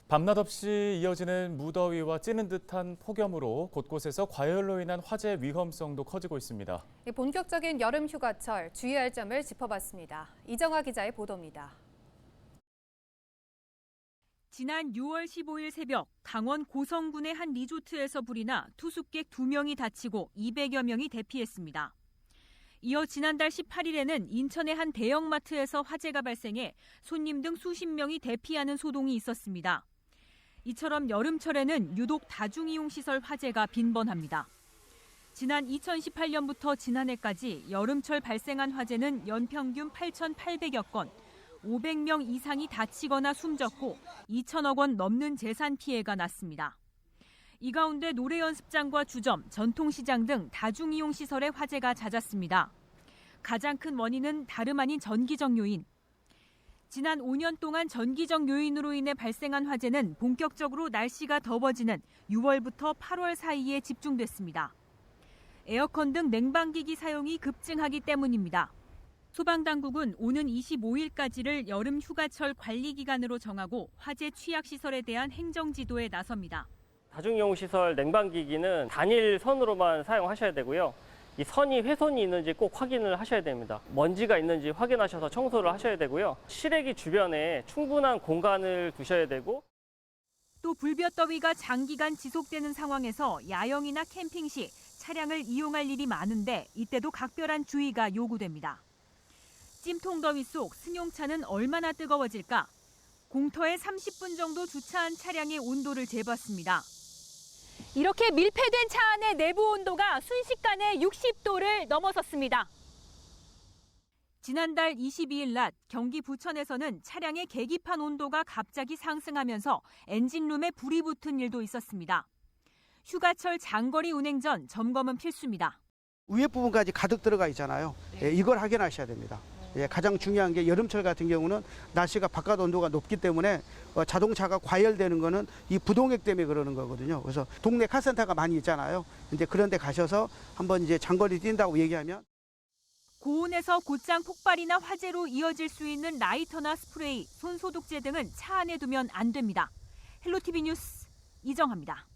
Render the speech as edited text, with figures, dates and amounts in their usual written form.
밤낮 없이 이어지는 무더위와 찌는 듯한 폭염으로 곳곳에서 과열로 인한 화재 위험성도 커지고 있습니다. 본격적인 여름 휴가철 주의할 점을 짚어봤습니다. 이정화 기자의 보도입니다. 지난 6월 15일 새벽 강원 고성군의 한 리조트에서 불이 나 투숙객 2명이 다치고 200여 명이 대피했습니다. 이어 지난달 18일에는 인천의 한 대형마트에서 화재가 발생해 손님 등 수십 명이 대피하는 소동이 있었습니다. 이처럼 여름철에는 유독 다중이용시설 화재가 빈번합니다. 지난 2018년부터 지난해까지 여름철 발생한 화재는 연평균 8,800여 건, 500명 이상이 다치거나 숨졌고 2천억 원 넘는 재산 피해가 났습니다. 이 가운데 노래연습장과 주점, 전통시장 등 다중이용시설의 화재가 잦았습니다. 가장 큰 원인은 다름 아닌 전기적 요인. 지난 5년 동안 전기적 요인으로 인해 발생한 화재는 본격적으로 날씨가 더워지는 6월부터 8월 사이에 집중됐습니다. 에어컨 등 냉방기기 사용이 급증하기 때문입니다. 소방당국은 오는 25일까지를 여름 휴가철 관리 기간으로 정하고 화재 취약 시설에 대한 행정지도에 나섭니다. 다중이용시설 냉방기기는 단일 선으로만 사용하셔야 되고요. 이 선이 훼손이 있는지 꼭 확인을 하셔야 됩니다. 먼지가 있는지 확인하셔서 청소를 하셔야 되고요. 실외기 주변에 충분한 공간을 두셔야 되고 또 불볕더위가 장기간 지속되는 상황에서 야영이나 캠핑 시 차량을 이용할 일이 많은데 이때도 각별한 주의가 요구됩니다. 찜통더위 속 승용차는 얼마나 뜨거워질까? 공터에 30분 정도 주차한 차량의 온도를 재봤습니다. 이렇게 밀폐된 차 안의 내부 온도가 순식간에 60도를 넘어섰습니다. 지난달 22일 낮 경기 부천에서는 차량의 계기판 온도가 갑자기 상승하면서 엔진룸에 불이 붙은 일도 있었습니다. 휴가철 장거리 운행 전 점검은 필수입니다. 위에 부분까지 가득 들어가 있잖아요. 이걸 확인하셔야 됩니다. 가장 중요한 게 여름철 같은 경우는 날씨가 바깥 온도가 높기 때문에 자동차가 과열되는 거는 이 부동액 때문에 그러는 거거든요. 그래서 동네 카센터가 많이 있잖아요. 이제 그런 데 가셔서 한번 이제 장거리 뛴다고 얘기하면 고온에서 곧장 폭발이나 화재로 이어질 수 있는 라이터나 스프레이, 손소독제 등은 차 안에 두면 안 됩니다. 헬로티비 뉴스 이정화입니다.